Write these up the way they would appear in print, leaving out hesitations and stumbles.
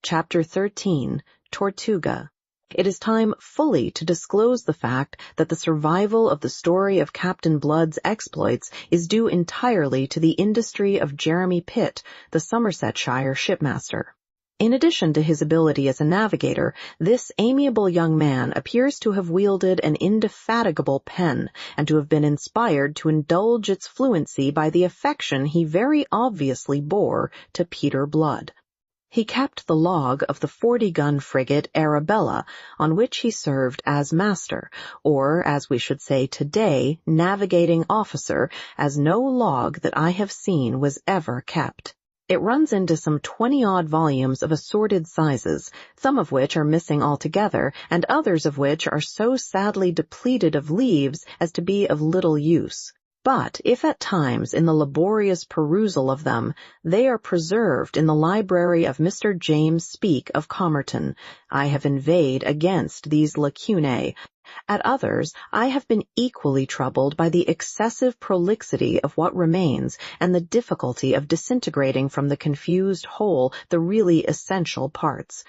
Chapter 13, Tortuga. It is time fully to disclose the fact that the survival of the story of Captain Blood's exploits is due entirely to the industry of Jeremy Pitt, the Somersetshire shipmaster. In addition to his ability as a navigator, this amiable young man appears to have wielded an indefatigable pen and to have been inspired to indulge its fluency by the affection he very obviously bore to Peter Blood. He kept the log of the 40-gun frigate Arabella, on which he served as master, or, as we should say today, navigating officer, as no log that I have seen was ever kept. It runs into some 20-odd volumes of assorted sizes, some of which are missing altogether, and others of which are so sadly depleted of leaves as to be of little use. But if at times, in the laborious perusal of them, they are preserved in the library of Mr. James Speke of Comerton, I have inveighed against these lacunae. At others, I have been equally troubled by the excessive prolixity of what remains and the difficulty of disintegrating from the confused whole the really essential parts.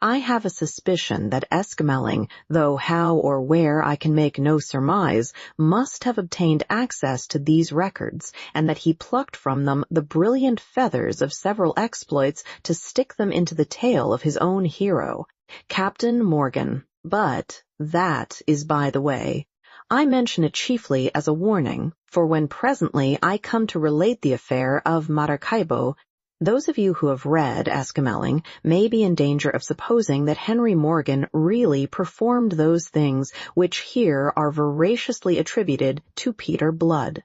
I have a suspicion that Esquemeling, though how or where I can make no surmise, must have obtained access to these records, and that he plucked from them the brilliant feathers of several exploits to stick them into the tail of his own hero, Captain Morgan. But that is by the way. I mention it chiefly as a warning, for when presently I come to relate the affair of Maracaibo, those of you who have read Esquemeling may be in danger of supposing that Henry Morgan really performed those things which here are veraciously attributed to Peter Blood.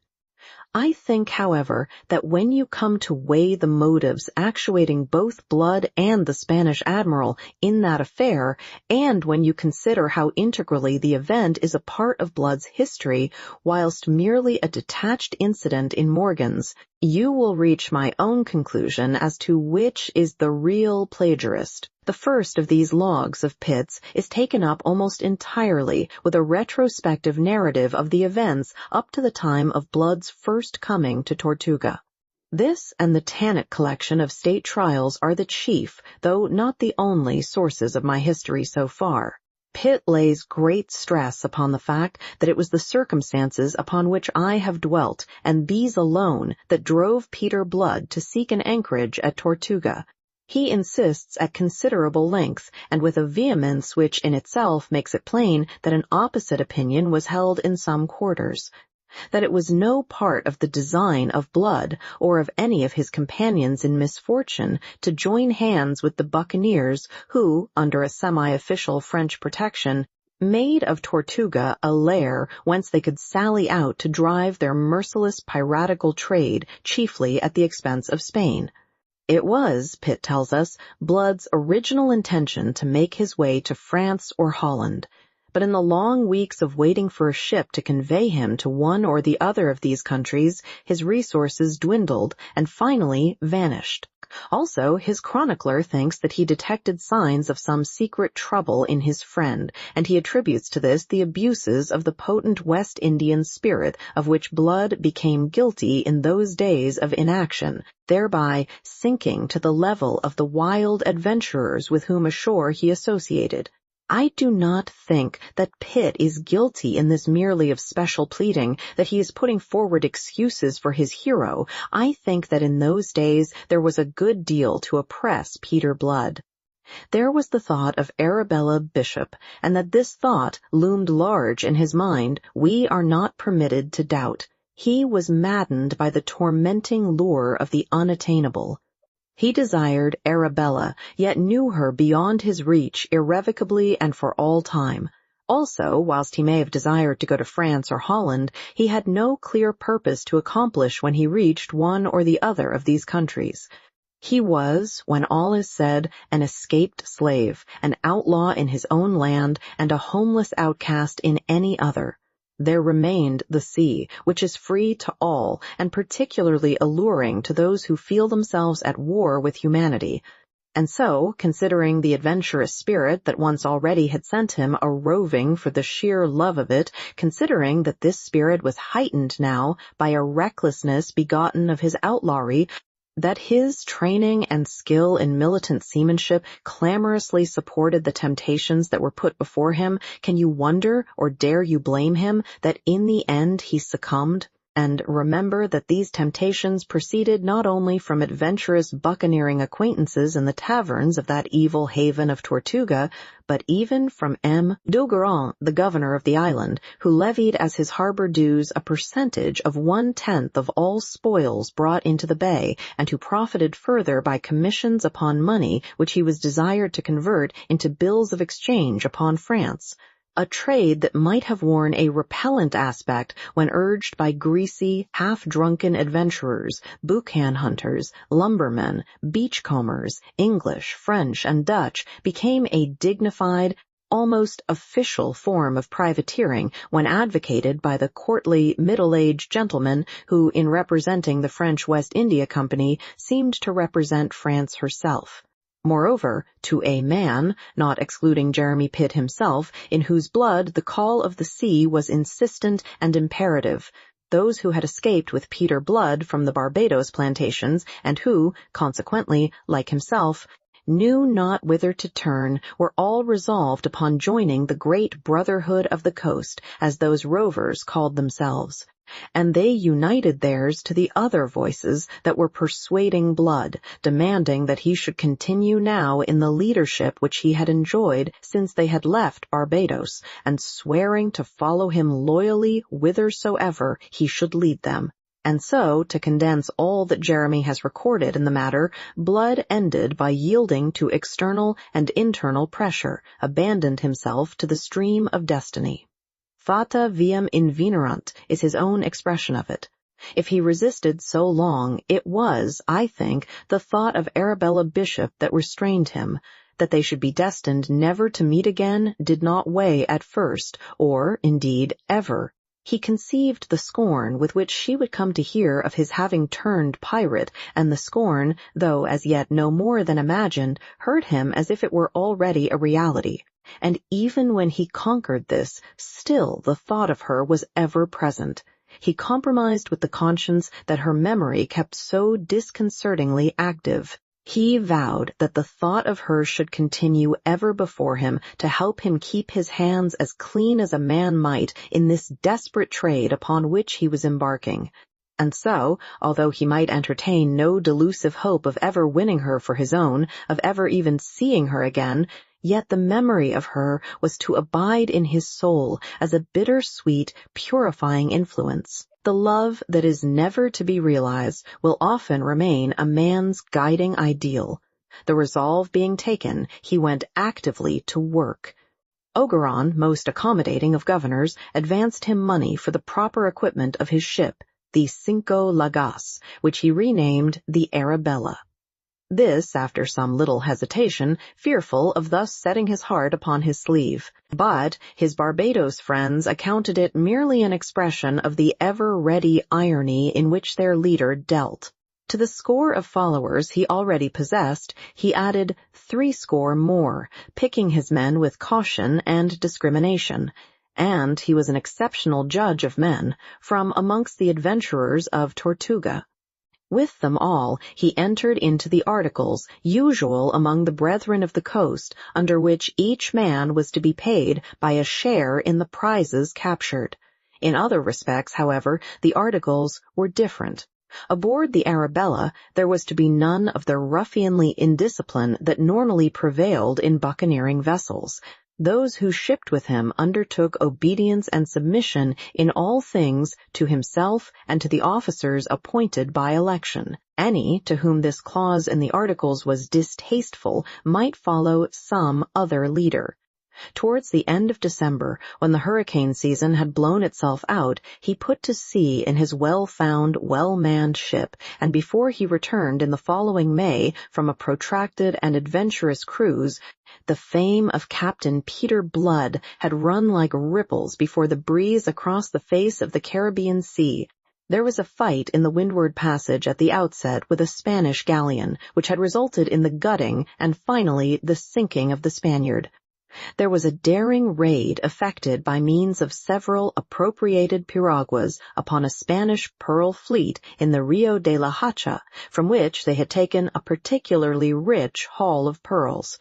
I think, however, that when you come to weigh the motives actuating both Blood and the Spanish admiral in that affair, and when you consider how integrally the event is a part of Blood's history, whilst merely a detached incident in Morgan's, you will reach my own conclusion as to which is the real plagiarist. The first of these logs of Pitt's is taken up almost entirely with a retrospective narrative of the events up to the time of Blood's first coming to Tortuga. This and the Tannitt collection of state trials are the chief, though not the only, sources of my history so far. Pitt lays great stress upon the fact that it was the circumstances upon which I have dwelt, and these alone, that drove Peter Blood to seek an anchorage at Tortuga. He insists at considerable length, and with a vehemence which in itself makes it plain that an opposite opinion was held in some quarters, that it was no part of the design of Blood, or of any of his companions in misfortune, to join hands with the buccaneers who, under a semi-official French protection, made of Tortuga a lair whence they could sally out to drive their merciless piratical trade, chiefly at the expense of Spain. It was, Pitt tells us, Blood's original intention to make his way to France or Holland, but in the long weeks of waiting for a ship to convey him to one or the other of these countries, his resources dwindled and finally vanished. Also, his chronicler thinks that he detected signs of some secret trouble in his friend, and he attributes to this the abuses of the potent West Indian spirit of which Blood became guilty in those days of inaction, thereby sinking to the level of the wild adventurers with whom ashore he associated. I do not think that Pitt is guilty in this merely of special pleading, that he is putting forward excuses for his hero. I think that in those days there was a good deal to oppress Peter Blood. There was the thought of Arabella Bishop, and that this thought loomed large in his mind we are not permitted to doubt. He was maddened by the tormenting lure of the unattainable. He desired Arabella, yet knew her beyond his reach irrevocably and for all time. Also, whilst he may have desired to go to France or Holland, he had no clear purpose to accomplish when he reached one or the other of these countries. He was, when all is said, an escaped slave, an outlaw in his own land, and a homeless outcast in any other. There remained the sea, which is free to all, and particularly alluring to those who feel themselves at war with humanity. And so, considering the adventurous spirit that once already had sent him a roving for the sheer love of it, considering that this spirit was heightened now by a recklessness begotten of his outlawry, That his training and skill in militant seamanship clamorously supported the temptations that were put before him, can you wonder or dare you blame him that in the end he succumbed? And remember that these temptations proceeded not only from adventurous buccaneering acquaintances in the taverns of that evil haven of Tortuga, but even from M. d'Ogeron, the governor of the island, who levied as his harbor dues a percentage of 1/10 of all spoils brought into the bay, and who profited further by commissions upon money which he was desired to convert into bills of exchange upon France. A trade that might have worn a repellent aspect when urged by greasy, half-drunken adventurers, boucan hunters, lumbermen, beachcombers, English, French, and Dutch, became a dignified, almost official form of privateering when advocated by the courtly, middle-aged gentleman who, in representing the French West India Company, seemed to represent France herself. Moreover, to a man, not excluding Jeremy Pitt himself, in whose blood the call of the sea was insistent and imperative, those who had escaped with Peter Blood from the Barbados plantations, and who, consequently, like himself, knew not whither to turn, were all resolved upon joining the great Brotherhood of the Coast, as those rovers called themselves. And they united theirs to the other voices that were persuading Blood, demanding that he should continue now in the leadership which he had enjoyed since they had left Barbados, and swearing to follow him loyally whithersoever he should lead them. And so, to condense all that Jeremy has recorded in the matter, Blood ended by yielding to external and internal pressure, abandoned himself to the stream of destiny. Fata viam invenerant is his own expression of it. If he resisted so long, it was, I think, the thought of Arabella Bishop that restrained him. That they should be destined never to meet again did not weigh at first, or, indeed, ever. He conceived the scorn with which she would come to hear of his having turned pirate, and the scorn, though as yet no more than imagined, hurt him as if it were already a reality. And even when he conquered this, still the thought of her was ever present. He compromised with the conscience that her memory kept so disconcertingly active. He vowed that the thought of her should continue ever before him to help him keep his hands as clean as a man might in this desperate trade upon which he was embarking. And so, although he might entertain no delusive hope of ever winning her for his own, of ever even seeing her again, yet the memory of her was to abide in his soul as a bitter-sweet, purifying influence. The love that is never to be realized will often remain a man's guiding ideal. The resolve being taken, he went actively to work. Ogeron, most accommodating of governors, advanced him money for the proper equipment of his ship, the Cinco Lagas, which he renamed the Arabella. This, after some little hesitation, fearful of thus setting his heart upon his sleeve. But his Barbados friends accounted it merely an expression of the ever-ready irony in which their leader dealt. To the score of followers he already possessed, he added 60 more, picking his men with caution and discrimination. And he was an exceptional judge of men, from amongst the adventurers of Tortuga. With them all, he entered into the articles usual among the brethren of the coast, under which each man was to be paid by a share in the prizes captured. In other respects, however, the articles were different. Aboard the Arabella, there was to be none of the ruffianly indiscipline that normally prevailed in buccaneering vessels. Those who shipped with him undertook obedience and submission in all things to himself and to the officers appointed by election. Any to whom this clause in the articles was distasteful might follow some other leader. Towards the end of December, when the hurricane season had blown itself out, he put to sea in his well-found, well-manned ship, and before he returned in the following May from a protracted and adventurous cruise, the fame of Captain Peter Blood had run like ripples before the breeze across the face of the Caribbean Sea. There was a fight in the Windward Passage at the outset with a Spanish galleon, which had resulted in the gutting and finally the sinking of the Spaniard. There was a daring raid effected by means of several appropriated piraguas upon a Spanish pearl fleet in the Rio de la Hacha, from which they had taken a particularly rich haul of pearls.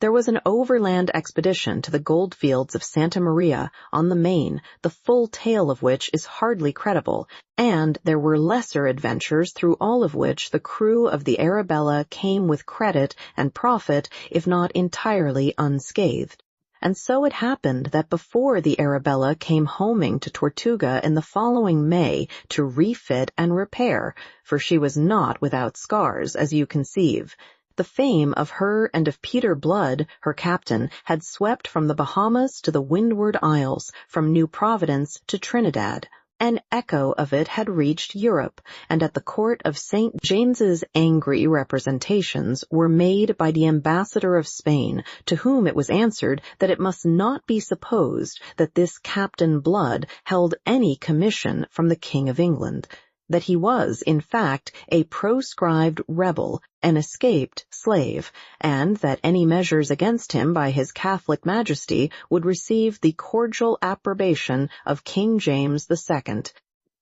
There was an overland expedition to the goldfields of Santa Maria on the Main, the full tale of which is hardly credible, and there were lesser adventures through all of which the crew of the Arabella came with credit and profit, if not entirely unscathed. And so it happened that before the Arabella came homing to Tortuga in the following May to refit and repair, for she was not without scars, as you conceive, the fame of her and of Peter Blood, her captain, had swept from the Bahamas to the Windward Isles, from New Providence to Trinidad. An echo of it had reached Europe, and at the court of St. James's angry representations were made by the ambassador of Spain, to whom it was answered that it must not be supposed that this Captain Blood held any commission from the King of England, that he was, in fact, a proscribed rebel, an escaped slave, and that any measures against him by his Catholic Majesty would receive the cordial approbation of King James II.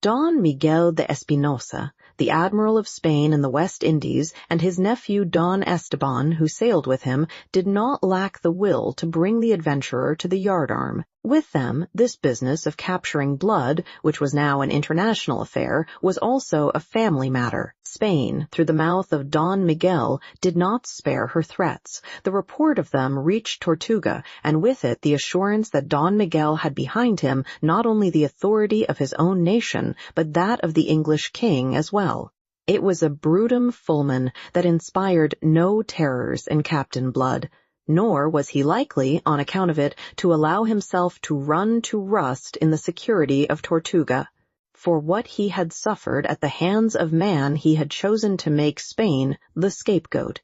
Don Miguel de Espinosa, the Admiral of Spain in the West Indies, and his nephew Don Esteban, who sailed with him, did not lack the will to bring the adventurer to the yardarm. With them, this business of capturing Blood, which was now an international affair, was also a family matter. Spain, through the mouth of Don Miguel, did not spare her threats. The report of them reached Tortuga, and with it the assurance that Don Miguel had behind him not only the authority of his own nation, but that of the English king as well. It was a brutum fulmen that inspired no terrors in Captain Blood, nor was he likely, on account of it, to allow himself to run to rust in the security of Tortuga. For what he had suffered at the hands of man he had chosen to make Spain the scapegoat.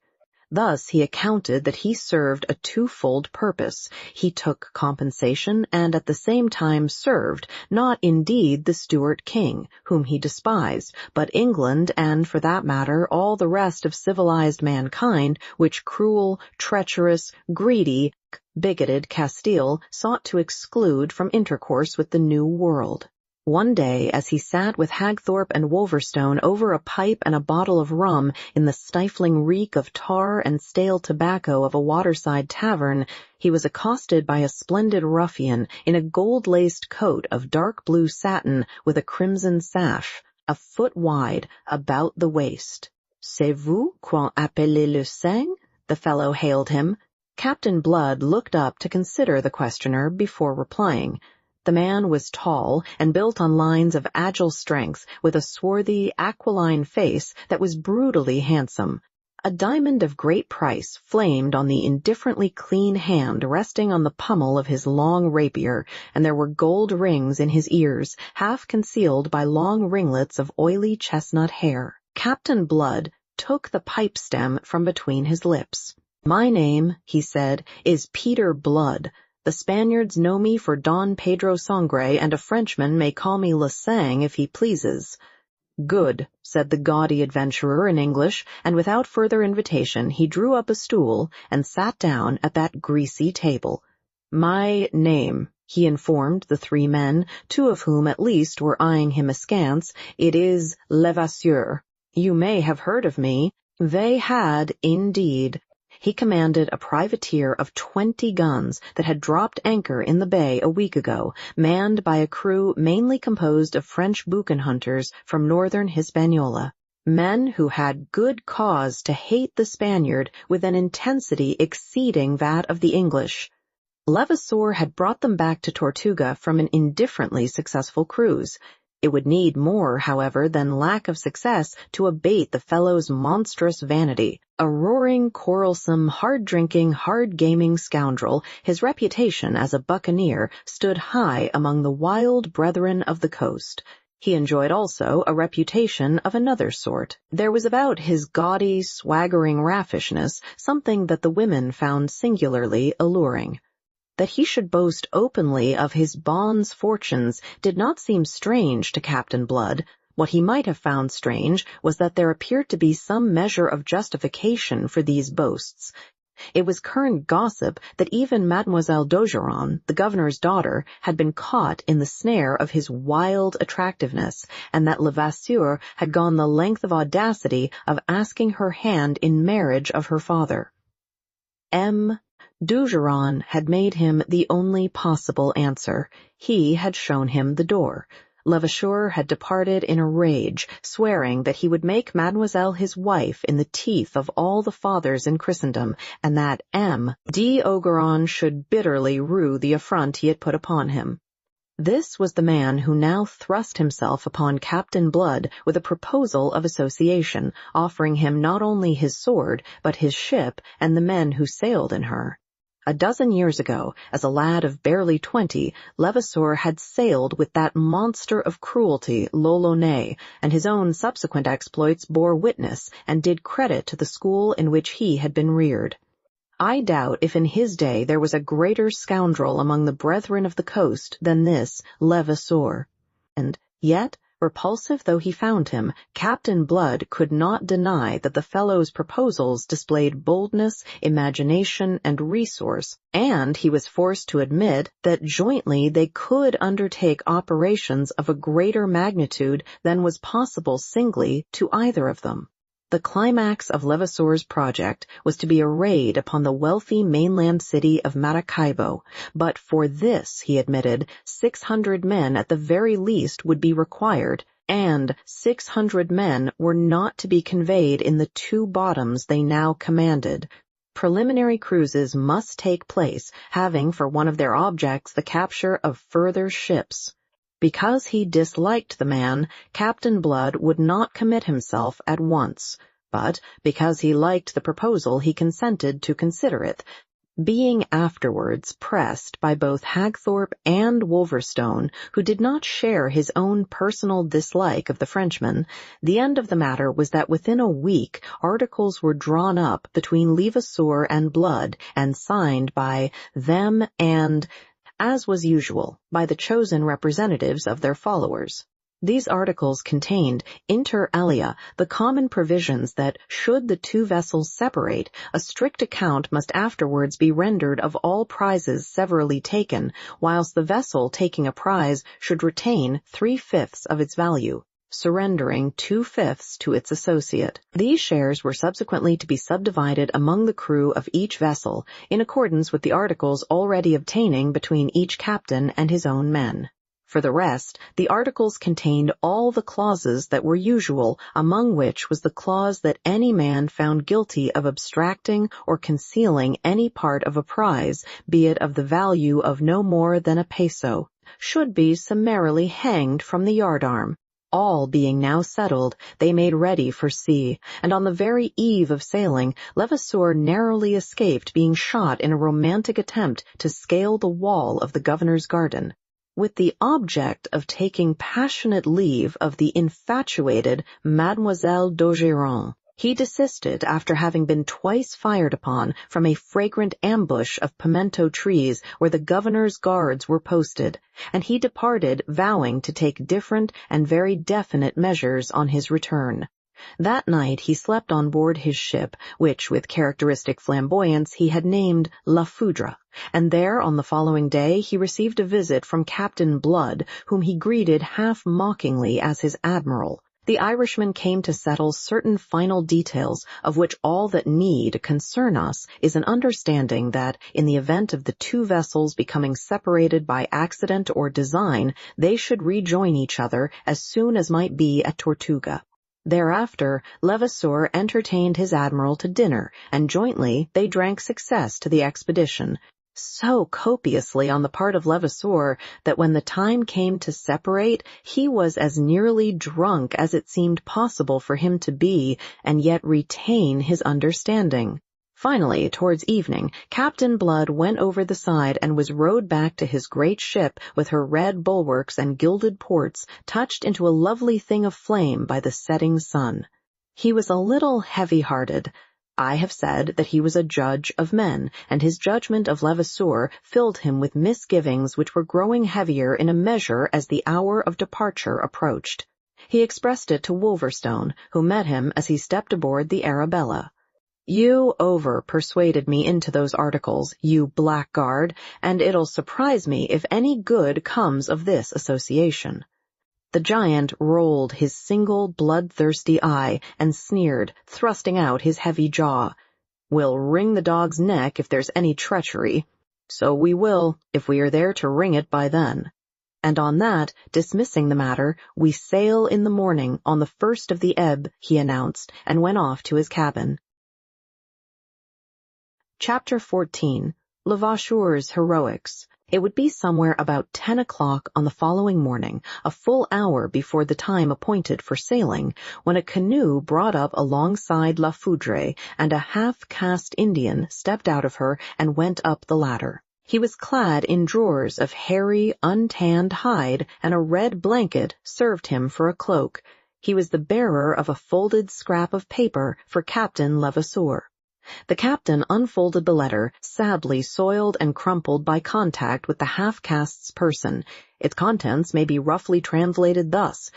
Thus he accounted that he served a twofold purpose. He took compensation and at the same time served, not indeed the Stuart king, whom he despised, but England and, for that matter, all the rest of civilized mankind, which cruel, treacherous, greedy, bigoted Castile sought to exclude from intercourse with the New World. One day, as he sat with Hagthorpe and Wolverstone over a pipe and a bottle of rum in the stifling reek of tar and stale tobacco of a waterside tavern, he was accosted by a splendid ruffian in a gold-laced coat of dark blue satin with a crimson sash, a foot wide, about the waist. "C'est vous qu'on appelle le sang?" the fellow hailed him. Captain Blood looked up to consider the questioner before replying. The man was tall and built on lines of agile strength, with a swarthy, aquiline face that was brutally handsome. A diamond of great price flamed on the indifferently clean hand resting on the pommel of his long rapier, and there were gold rings in his ears, half concealed by long ringlets of oily chestnut hair. Captain Blood took the pipe stem from between his lips. "My name," he said, "is Peter Blood. The Spaniards know me for Don Pedro Sangre, and a Frenchman may call me Le Sang if he pleases." "Good," said the gaudy adventurer in English, and without further invitation he drew up a stool and sat down at that greasy table. "My name," he informed the three men, two of whom at least were eyeing him askance, "it is Levasseur. You may have heard of me." They had, indeed. He commanded a privateer of 20 guns that had dropped anchor in the bay a week ago, manned by a crew mainly composed of French boucan hunters from northern Hispaniola, men who had good cause to hate the Spaniard with an intensity exceeding that of the English. Levasseur had brought them back to Tortuga from an indifferently successful cruise. It would need more, however, than lack of success to abate the fellow's monstrous vanity. A roaring, quarrelsome, hard-drinking, hard-gaming scoundrel, his reputation as a buccaneer stood high among the wild brethren of the coast. He enjoyed also a reputation of another sort. There was about his gaudy, swaggering raffishness something that the women found singularly alluring. That he should boast openly of his bonds fortunes did not seem strange to Captain Blood. What he might have found strange was that there appeared to be some measure of justification for these boasts. It was current gossip that even Mademoiselle d'Ogeron, the governor's daughter, had been caught in the snare of his wild attractiveness, and that Levasseur had gone the length of audacity of asking her hand in marriage of her father. M. d'Ogeron had made him the only possible answer. He had shown him the door. Levasseur had departed in a rage, swearing that he would make Mademoiselle his wife in the teeth of all the fathers in Christendom, and that M. d'Ogeron should bitterly rue the affront he had put upon him. This was the man who now thrust himself upon Captain Blood with a proposal of association, offering him not only his sword, but his ship and the men who sailed in her. A dozen years ago, as a lad of barely 20, Levasseur had sailed with that monster of cruelty, l'Olonnais, and his own subsequent exploits bore witness and did credit to the school in which he had been reared. I doubt if in his day there was a greater scoundrel among the brethren of the coast than this Levasseur. And yet, repulsive though he found him, Captain Blood could not deny that the fellow's proposals displayed boldness, imagination, and resource, and he was forced to admit that jointly they could undertake operations of a greater magnitude than was possible singly to either of them. The climax of Levasseur's project was to be a raid upon the wealthy mainland city of Maracaibo, but for this, he admitted, 600 men at the very least would be required, and 600 men were not to be conveyed in the 2 bottoms they now commanded. Preliminary cruises must take place, having for one of their objects the capture of further ships. Because he disliked the man, Captain Blood would not commit himself at once, but because he liked the proposal he consented to consider it, being afterwards pressed by both Hagthorpe and Wolverstone, who did not share his own personal dislike of the Frenchman. The end of the matter was that within a week articles were drawn up between Levasseur and Blood and signed by them and, as was usual, by the chosen representatives of their followers. These articles contained, inter alia, the common provisions that, should the 2 vessels separate, a strict account must afterwards be rendered of all prizes severally taken, whilst the vessel taking a prize should retain 3/5 of its value, surrendering 2/5 to its associate. These shares were subsequently to be subdivided among the crew of each vessel, in accordance with the articles already obtaining between each captain and his own men. For the rest, the articles contained all the clauses that were usual, among which was the clause that any man found guilty of abstracting or concealing any part of a prize, be it of the value of no more than a peso, should be summarily hanged from the yardarm. All being now settled, they made ready for sea, and on the very eve of sailing, Levasseur narrowly escaped being shot in a romantic attempt to scale the wall of the governor's garden, with the object of taking passionate leave of the infatuated Mademoiselle d'Ogeron. He desisted after having been twice fired upon from a fragrant ambush of pimento trees where the governor's guards were posted, and he departed vowing to take different and very definite measures on his return. That night he slept on board his ship, which with characteristic flamboyance he had named La Foudre, and there on the following day he received a visit from Captain Blood, whom he greeted half-mockingly as his admiral. The Irishman came to settle certain final details, of which all that need concern us is an understanding that, in the event of the 2 vessels becoming separated by accident or design, they should rejoin each other as soon as might be at Tortuga. Thereafter, Levasseur entertained his admiral to dinner, and jointly they drank success to the expedition, so copiously on the part of Levasseur that when the time came to separate, he was as nearly drunk as it seemed possible for him to be, and yet retain his understanding. Finally, towards evening, Captain Blood went over the side and was rowed back to his great ship with her red bulwarks and gilded ports, touched into a lovely thing of flame by the setting sun. He was a little heavy-hearted. I have said that he was a judge of men, and his judgment of Levasseur filled him with misgivings which were growing heavier in a measure as the hour of departure approached. He expressed it to Wolverstone, who met him as he stepped aboard the Arabella. You over-persuaded me into those articles, you blackguard, and it'll surprise me if any good comes of this association." The giant rolled his single bloodthirsty eye and sneered, thrusting out his heavy jaw. "We'll wring the dog's neck if there's any treachery. So we will, if we are there to wring it by then. And on that, dismissing the matter, we sail in the morning on the first of the ebb," he announced, and went off to his cabin. Chapter 14. Levasseur's Heroics. It would be somewhere about 10 o'clock on the following morning, a full hour before the time appointed for sailing, when a canoe brought up alongside La Foudre, and a half-caste Indian stepped out of her and went up the ladder. He was clad in drawers of hairy, untanned hide, and a red blanket served him for a cloak. He was the bearer of a folded scrap of paper for Captain Levasseur. The captain unfolded the letter, sadly soiled and crumpled by contact with the half-caste's person. Its contents may be roughly translated thus: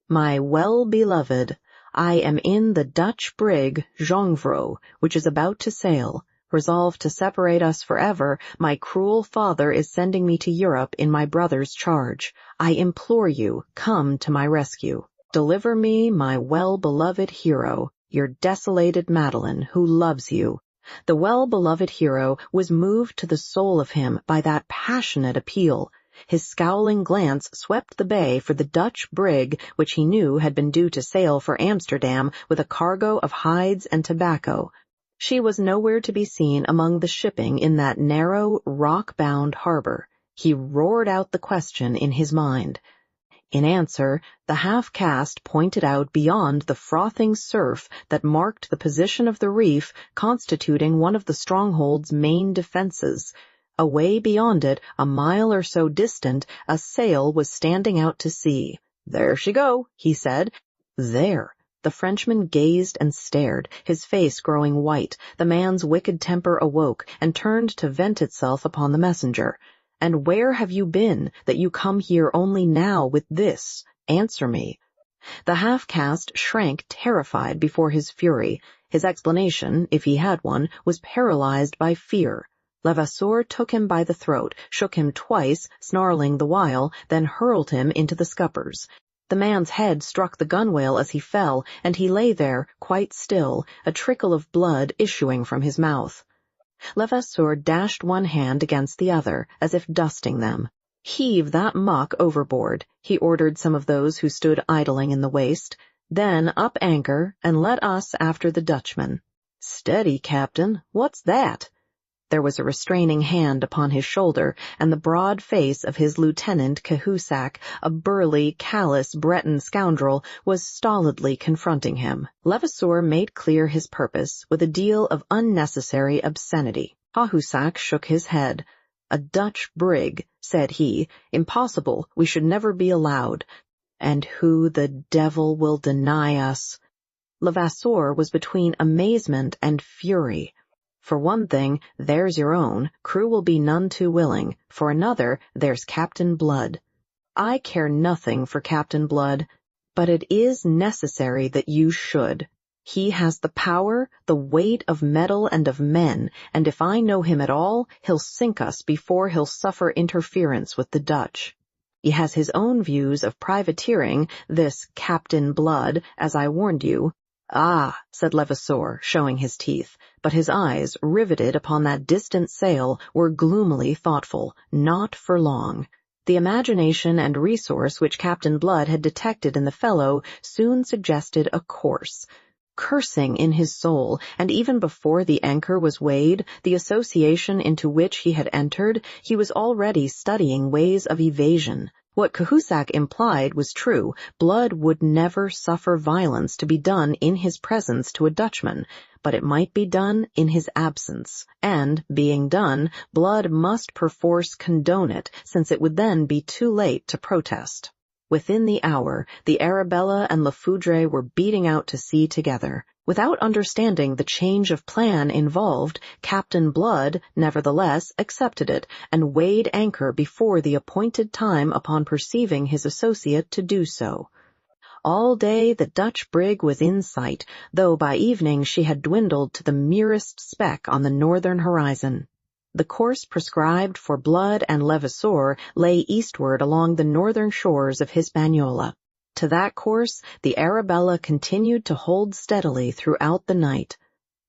"My well-beloved, I am in the Dutch brig Jongvrow, which is about to sail. Resolved to separate us forever, my cruel father is sending me to Europe in my brother's charge. I implore you, come to my rescue. Deliver me my well-beloved hero, your desolated Madeline, who loves you." The well-beloved hero was moved to the soul of him by that passionate appeal. His scowling glance swept the bay for the Dutch brig, which he knew had been due to sail for Amsterdam with a cargo of hides and tobacco. She was nowhere to be seen among the shipping in that narrow, rock-bound harbor. He roared out the question in his mind. In answer, the half-caste pointed out beyond the frothing surf that marked the position of the reef constituting one of the stronghold's main defenses. Away beyond it, a mile or so distant, a sail was standing out to sea. "There she go," he said. "There." The Frenchman gazed and stared, his face growing white. The man's wicked temper awoke and turned to vent itself upon the messenger. "And where have you been, that you come here only now with this? Answer me." The half-caste shrank terrified before his fury. His explanation, if he had one, was paralyzed by fear. Levasseur took him by the throat, shook him twice, snarling the while, then hurled him into the scuppers. The man's head struck the gunwale as he fell, and he lay there, quite still, a trickle of blood issuing from his mouth. Levasseur dashed one hand against the other, as if dusting them. "Heave that muck overboard," he ordered some of those who stood idling in the waist. "Then up anchor, and let us after the Dutchman." "Steady, Captain. What's that?" There was a restraining hand upon his shoulder, and the broad face of his lieutenant Cahusac, a burly, callous Breton scoundrel, was stolidly confronting him. Levasseur made clear his purpose with a deal of unnecessary obscenity. Cahusac shook his head. "A Dutch brig," said he. "Impossible. We should never be allowed. And who the devil will deny us?" Levasseur was between amazement and fury. For one thing, there's your own, crew will be none too willing. For another, there's Captain Blood. I care nothing for Captain Blood, but it is necessary that you should. He has the power, the weight of metal and of men, and if I know him at all, he'll sink us before he'll suffer interference with the Dutch. He has his own views of privateering, this Captain Blood, as I warned you. "Ah," said Levasseur, showing his teeth, but his eyes, riveted upon that distant sail, were gloomily thoughtful. Not for long. The imagination and resource which Captain Blood had detected in the fellow soon suggested a course. Cursing in his soul, and even before the anchor was weighed, the association into which he had entered, he was already studying ways of evasion. What Cahusac implied was true. Blood would never suffer violence to be done in his presence to a Dutchman, but it might be done in his absence, and, being done, Blood must perforce condone it, since it would then be too late to protest. Within the hour, the Arabella and La Foudre were beating out to sea together. Without understanding the change of plan involved, Captain Blood, nevertheless, accepted it, and weighed anchor before the appointed time upon perceiving his associate to do so. All day the Dutch brig was in sight, though by evening she had dwindled to the merest speck on the northern horizon. The course prescribed for Blood and Levasseur lay eastward along the northern shores of Hispaniola. To that course the Arabella continued to hold steadily throughout the night.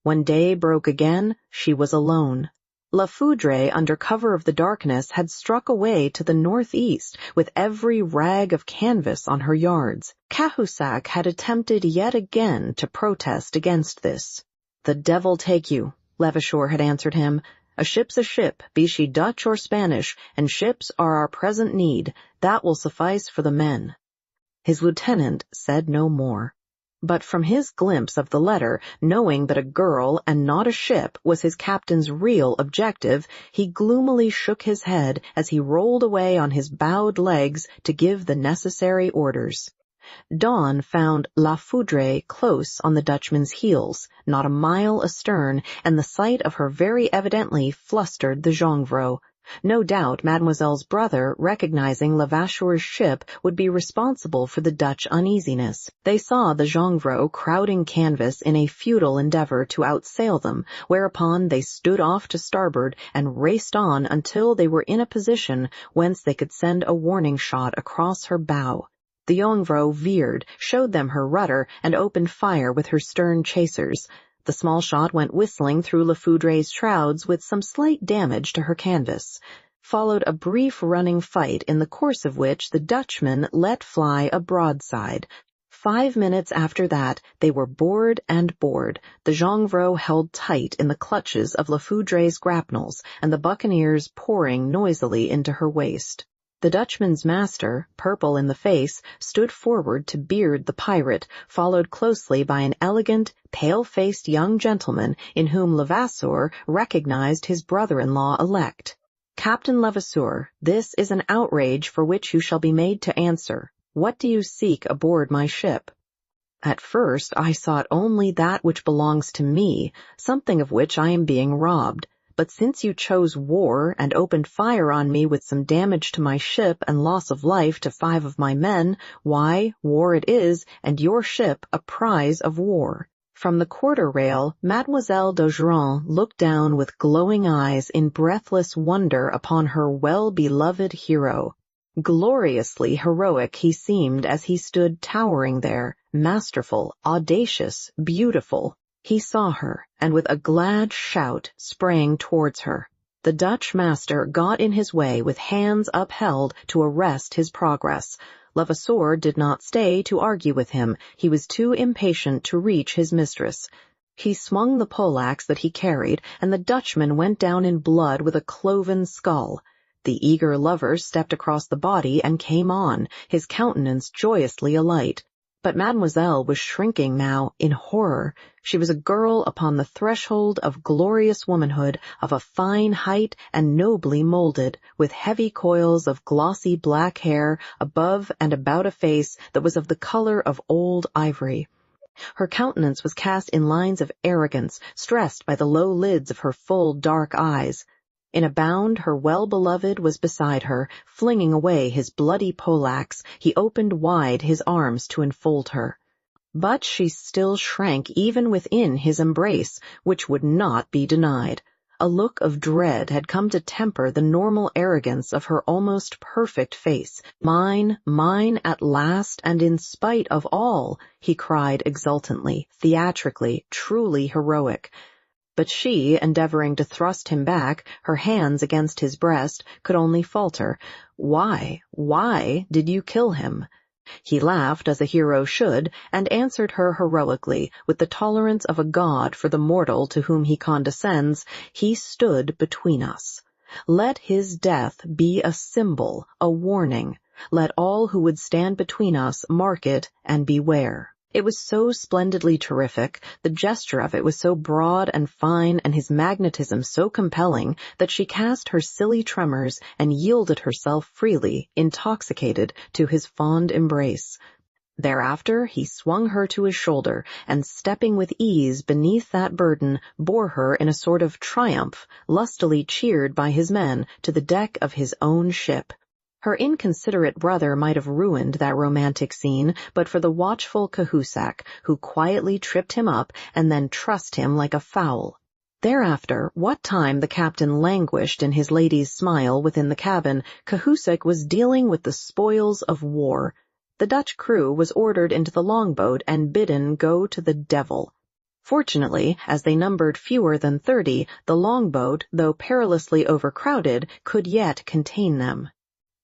When day broke again, she was alone. La Foudre, under cover of the darkness, had struck away to the northeast, with every rag of canvas on her yards. Cahusac had attempted yet again to protest against this. "The devil take you," Levasseur had answered him. "A ship's a ship, be she Dutch or Spanish, and ships are our present need. That will suffice for the men." His lieutenant said no more. But from his glimpse of the letter, knowing that a girl and not a ship was his captain's real objective, he gloomily shook his head as he rolled away on his bowed legs to give the necessary orders. Dawn found La Foudre close on the Dutchman's heels, not a mile astern, and the sight of her very evidently flustered the jongleur. No doubt Mademoiselle's brother, recognizing Levasseur's ship, would be responsible for the Dutch uneasiness. They saw the jongleur crowding canvas in a futile endeavor to outsail them, whereupon they stood off to starboard and raced on until they were in a position whence they could send a warning shot across her bow. The jongleur veered, showed them her rudder, and opened fire with her stern chasers. The small shot went whistling through La Foudre's shrouds with some slight damage to her canvas. Followed a brief running fight, in the course of which the Dutchman let fly a broadside. 5 minutes after that, they were board and board, the jongleur held tight in the clutches of La Foudre's grapnels, and the buccaneers pouring noisily into her waist. The Dutchman's master, purple in the face, stood forward to beard the pirate, followed closely by an elegant, pale-faced young gentleman in whom Levasseur recognized his brother-in-law-elect. "Captain Levasseur, this is an outrage for which you shall be made to answer. What do you seek aboard my ship?" "At first I sought only that which belongs to me, something of which I am being robbed. But since you chose war and opened fire on me with some damage to my ship and loss of life to 5 of my men, why, war it is, and your ship a prize of war." From the quarter-rail, Mademoiselle d'Ogeron looked down with glowing eyes in breathless wonder upon her well-beloved hero. Gloriously heroic he seemed as he stood towering there, masterful, audacious, beautiful. He saw her, and with a glad shout sprang towards her. The Dutch master got in his way with hands upheld to arrest his progress. Levasseur did not stay to argue with him. He was too impatient to reach his mistress. He swung the poleaxe that he carried, and the Dutchman went down in blood with a cloven skull. The eager lover stepped across the body and came on, his countenance joyously alight. But Mademoiselle was shrinking now, in horror. She was a girl upon the threshold of glorious womanhood, of a fine height and nobly molded, with heavy coils of glossy black hair above and about a face that was of the color of old ivory. Her countenance was cast in lines of arrogance, stressed by the low lids of her full dark eyes. In a bound her well-beloved was beside her, flinging away his bloody poleaxe. He opened wide his arms to enfold her. But she still shrank even within his embrace, which would not be denied. A look of dread had come to temper the normal arrogance of her almost perfect face. "Mine, mine at last, and in spite of all," he cried exultantly, theatrically, truly heroic. But she, endeavoring to thrust him back, her hands against his breast, could only falter. Why did you kill him?" He laughed, as a hero should, and answered her heroically, with the tolerance of a god for the mortal to whom he condescends. "He stood between us. Let his death be a symbol, a warning. Let all who would stand between us mark it and beware." It was so splendidly terrific, the gesture of it was so broad and fine, and his magnetism so compelling, that she cast her silly tremors and yielded herself freely, intoxicated, to his fond embrace. Thereafter he swung her to his shoulder, and stepping with ease beneath that burden, bore her in a sort of triumph, lustily cheered by his men, to the deck of his own ship. Her inconsiderate brother might have ruined that romantic scene, but for the watchful Cahusac, who quietly tripped him up and then trussed him like a fowl. Thereafter, what time the captain languished in his lady's smile within the cabin, Cahusac was dealing with the spoils of war. The Dutch crew was ordered into the longboat and bidden go to the devil. Fortunately, as they numbered fewer than 30, the longboat, though perilously overcrowded, could yet contain them.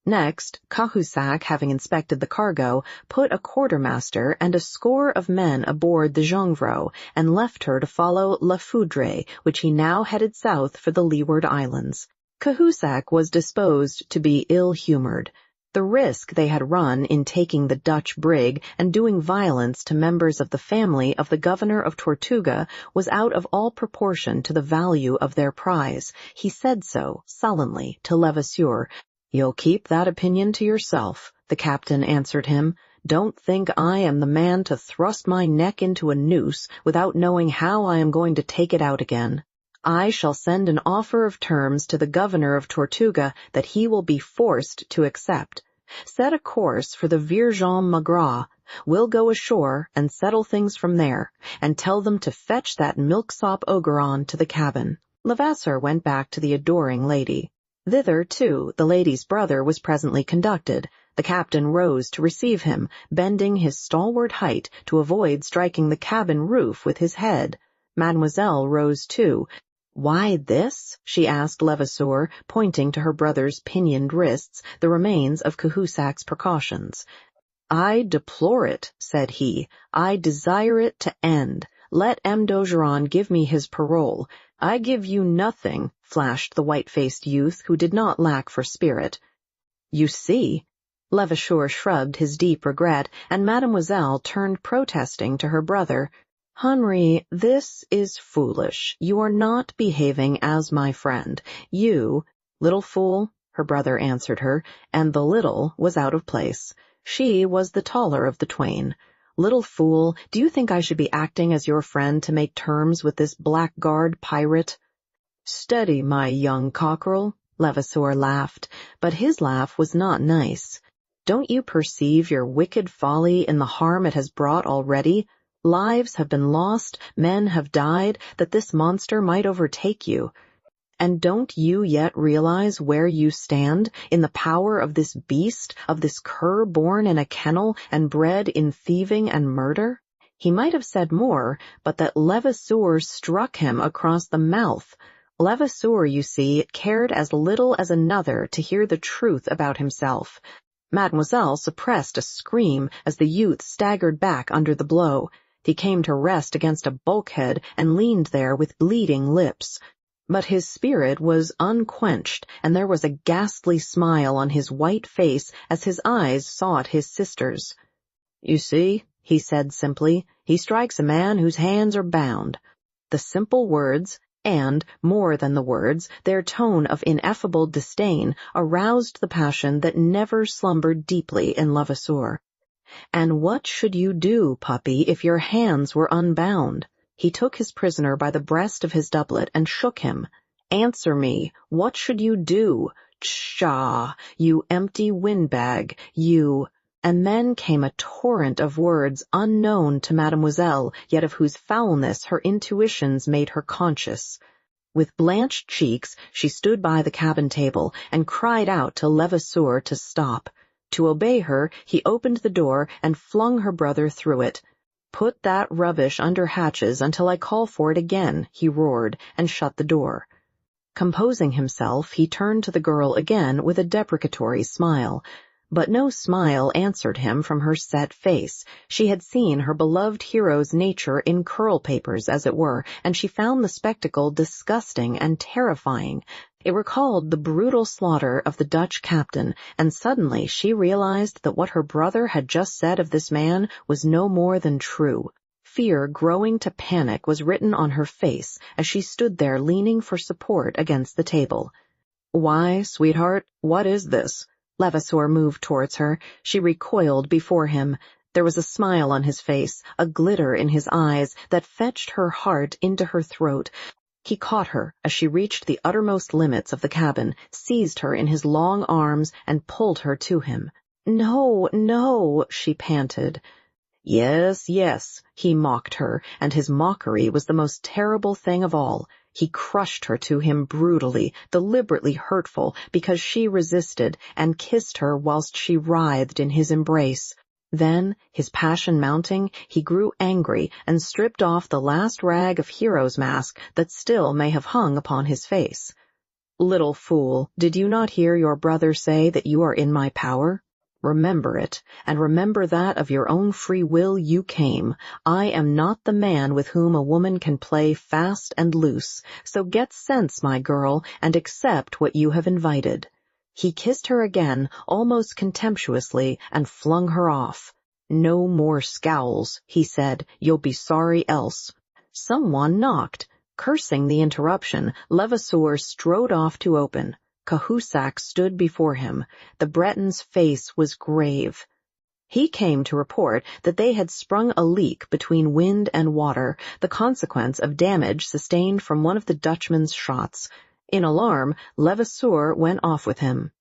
Next, Cahusac, having inspected the cargo, put a quartermaster and a score of men aboard the Jongleur and left her to follow La Foudre, which he now headed south for the Leeward Islands. Cahusac was disposed to be ill-humored. The risk they had run in taking the Dutch brig and doing violence to members of the family of the governor of Tortuga was out of all proportion to the value of their prize. He said so, sullenly, to Levasseur. "You'll keep that opinion to yourself," the captain answered him. "Don't think I am the man to thrust my neck into a noose without knowing how I am going to take it out again. I shall send an offer of terms to the governor of Tortuga that he will be forced to accept. Set a course for the Virgen Maigre. We'll go ashore and settle things from there, and tell them to fetch that milksop Ogeron to the cabin." Levasseur went back to the adoring lady. Thither, too, the lady's brother was presently conducted. The captain rose to receive him, bending his stalwart height to avoid striking the cabin roof with his head. Mademoiselle rose too. "Why this?" she asked Levasseur, pointing to her brother's pinioned wrists, the remains of Cahusac's precautions. "I deplore it," said he. "I desire it to end. Let M. d'Ogeron give me his parole." "I give you nothing," flashed the white-faced youth, who did not lack for spirit. "You see." Levasseur shrugged his deep regret, and Mademoiselle turned protesting to her brother. "Henri, this is foolish. You are not behaving as my friend. You—" "Little fool," her brother answered her, and the little was out of place. She was the taller of the twain. "Little fool, do you think I should be acting as your friend to make terms with this blackguard pirate?" "Steady, my young cockerel," Levasseur laughed, but his laugh was not nice. "Don't you perceive your wicked folly in the harm it has brought already? Lives have been lost, men have died, that this monster might overtake you. And don't you yet realize where you stand, in the power of this beast, of this cur born in a kennel and bred in thieving and murder?" He might have said more, but that Levasseur struck him across the mouth. Levasseur, you see, cared as little as another to hear the truth about himself. Mademoiselle suppressed a scream as the youth staggered back under the blow. He came to rest against a bulkhead and leaned there with bleeding lips. But his spirit was unquenched, and there was a ghastly smile on his white face as his eyes sought his sister's. "You see," he said simply, "he strikes a man whose hands are bound." The simple words, and, more than the words, their tone of ineffable disdain, aroused the passion that never slumbered deeply in Levasseur. "And what should you do, puppy, if your hands were unbound?" He took his prisoner by the breast of his doublet and shook him. "Answer me, what should you do? Pshaw, you empty windbag, you—" And then came a torrent of words unknown to Mademoiselle, yet of whose foulness her intuitions made her conscious. With blanched cheeks, she stood by the cabin table and cried out to Levasseur to stop. To obey her, he opened the door and flung her brother through it. "Put that rubbish under hatches until I call for it again," he roared, and shut the door. Composing himself, he turned to the girl again with a deprecatory smile. But no smile answered him from her set face. She had seen her beloved hero's nature in curl papers, as it were, and she found the spectacle disgusting and terrifying. It recalled the brutal slaughter of the Dutch captain, and suddenly she realized that what her brother had just said of this man was no more than true. Fear growing to panic was written on her face as she stood there leaning for support against the table. "Why, sweetheart, what is this?" Levasseur moved towards her. She recoiled before him. There was a smile on his face, a glitter in his eyes, that fetched her heart into her throat. He caught her as she reached the uttermost limits of the cabin, seized her in his long arms, and pulled her to him. "No, no," she panted. "Yes, yes," he mocked her, and his mockery was the most terrible thing of all. He crushed her to him brutally, deliberately hurtful, because she resisted, and kissed her whilst she writhed in his embrace. Then, his passion mounting, he grew angry and stripped off the last rag of hero's mask that still may have hung upon his face. "Little fool, did you not hear your brother say that you are in my power? Remember it, and remember that of your own free will you came. I am not the man with whom a woman can play fast and loose, so get sense, my girl, and accept what you have invited." He kissed her again, almost contemptuously, and flung her off. "No more scowls," he said. "You'll be sorry else." Someone knocked. Cursing the interruption, Levasseur strode off to open. Cahusac stood before him. The Breton's face was grave. He came to report that they had sprung a leak between wind and water, the consequence of damage sustained from one of the Dutchman's shots. In alarm, Levasseur went off with him.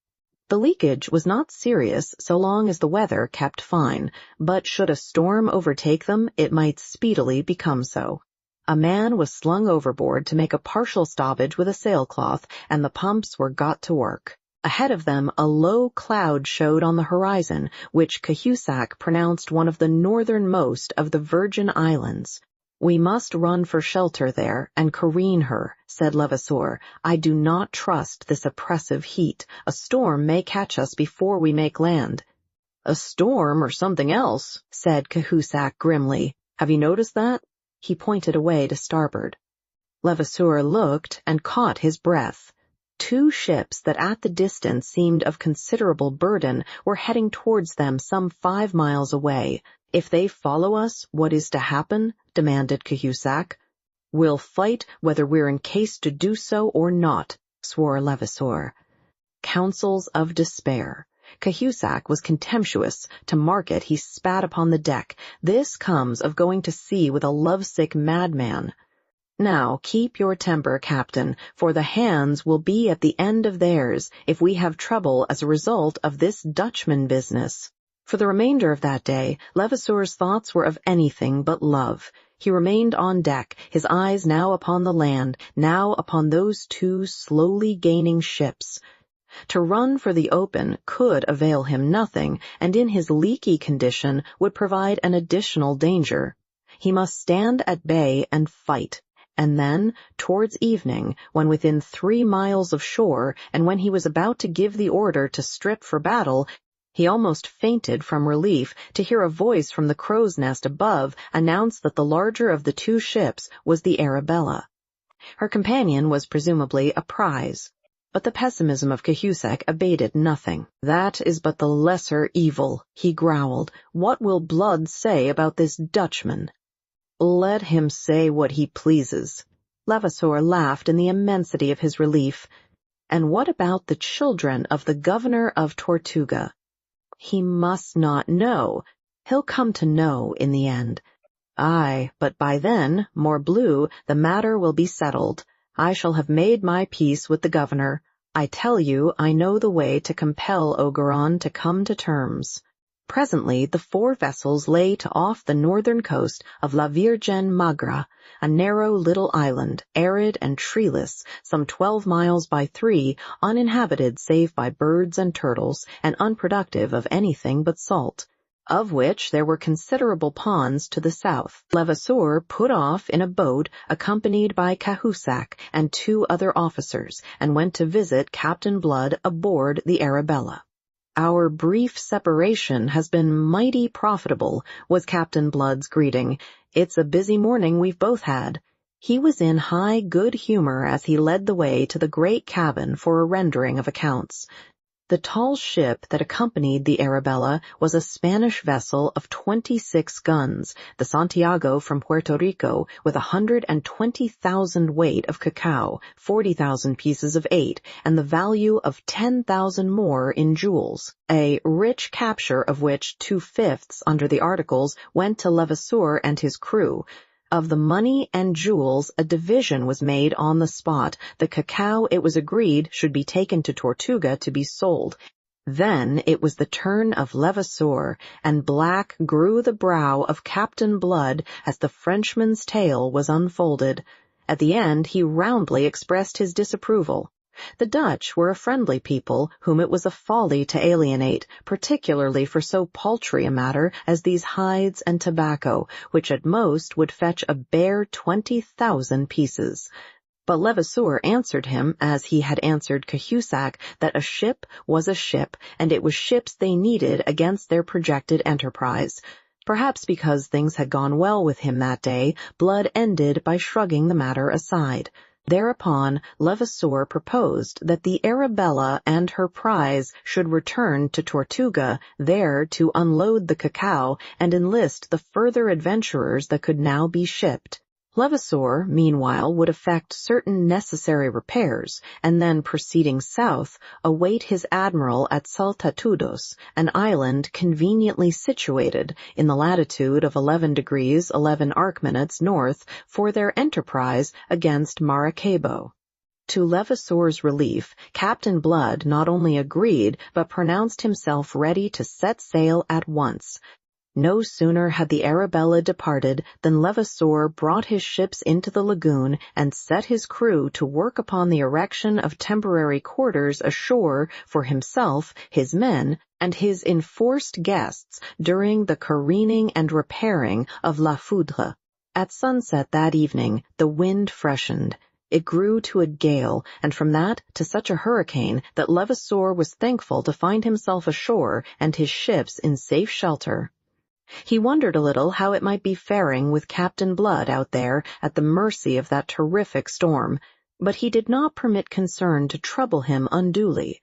The leakage was not serious so long as the weather kept fine, but should a storm overtake them, it might speedily become so. A man was slung overboard to make a partial stoppage with a sailcloth, and the pumps were got to work. Ahead of them a low cloud showed on the horizon, which Cahusac pronounced one of the northernmost of the Virgin Islands. "We must run for shelter there and careen her," said Levasseur. "I do not trust this oppressive heat. A storm may catch us before we make land." "A storm or something else," said Cahusac grimly. "Have you noticed that?" He pointed away to starboard. Levasseur looked and caught his breath. Two ships that at the distance seemed of considerable burden were heading towards them some 5 miles away. "If they follow us, what is to happen?" demanded Cahusac. "We'll fight whether we're encased to do so or not," swore Levasseur. Counsels of despair. Cahusac was contemptuous. To mark it, he spat upon the deck. "This comes of going to sea with a lovesick madman." "Now keep your temper, Captain, for the hands will be at the end of theirs if we have trouble as a result of this Dutchman business." For the remainder of that day, Levasseur's thoughts were of anything but love. He remained on deck, his eyes now upon the land, now upon those two slowly gaining ships. To run for the open could avail him nothing, and in his leaky condition would provide an additional danger. He must stand at bay and fight. And then, towards evening, when within 3 miles of shore, and when he was about to give the order to strip for battle, he almost fainted from relief to hear a voice from the crow's nest above announce that the larger of the two ships was the Arabella. Her companion was presumably a prize. But the pessimism of Cahusac abated nothing. "That is but the lesser evil," he growled. "What will Blood say about this Dutchman?" "Let him say what he pleases." Levasseur laughed in the immensity of his relief. "And what about the children of the governor of Tortuga?" "He must not know. He'll come to know in the end." "Aye, but by then, morbleu, the matter will be settled. I shall have made my peace with the governor. I tell you, I know the way to compel Ogeron to come to terms." Presently the 4 vessels lay to off the northern coast of La Virgen Magra, a narrow little island, arid and treeless, some 12 miles by 3, uninhabited save by birds and turtles, and unproductive of anything but salt, of which there were considerable ponds to the south. Levasseur put off in a boat accompanied by Cahusac and 2 other officers, and went to visit Captain Blood aboard the Arabella. "Our brief separation has been mighty profitable," was Captain Blood's greeting. "It's a busy morning we've both had." He was in high good humor as he led the way to the great cabin for a rendering of accounts. The tall ship that accompanied the Arabella was a Spanish vessel of 26 guns, the Santiago from Puerto Rico, with 120,000 weight of cacao, 40,000 pieces of 8, and the value of 10,000 more in jewels, a rich capture of which 2/5 under the articles went to Levasseur and his crew. Of the money and jewels, a division was made on the spot. The cacao, it was agreed, should be taken to Tortuga to be sold. Then it was the turn of Levasseur, and black grew the brow of Captain Blood as the Frenchman's tale was unfolded. At the end he roundly expressed his disapproval. The Dutch were a friendly people whom it was a folly to alienate, particularly for so paltry a matter as these hides and tobacco, which at most would fetch a bare 20,000 pieces. But Levasseur answered him, as he had answered Cahusac, that a ship was a ship, and it was ships they needed against their projected enterprise. Perhaps because things had gone well with him that day, Blood ended by shrugging the matter aside. Thereupon Levasseur proposed that the Arabella and her prize should return to Tortuga, there to unload the cacao and enlist the further adventurers that could now be shipped. Levasseur, meanwhile, would effect certain necessary repairs, and then, proceeding south, await his admiral at Saltatudos, an island conveniently situated in the latitude of 11 degrees 11 arcminutes north, for their enterprise against Maracaibo. To Levasseur's relief, Captain Blood not only agreed, but pronounced himself ready to set sail at once. No sooner had the Arabella departed than Levasseur brought his ships into the lagoon and set his crew to work upon the erection of temporary quarters ashore for himself, his men, and his enforced guests during the careening and repairing of La Foudre. At sunset that evening, the wind freshened. It grew to a gale, and from that to such a hurricane that Levasseur was thankful to find himself ashore and his ships in safe shelter. He wondered a little how it might be faring with Captain Blood out there at the mercy of that terrific storm, but he did not permit concern to trouble him unduly.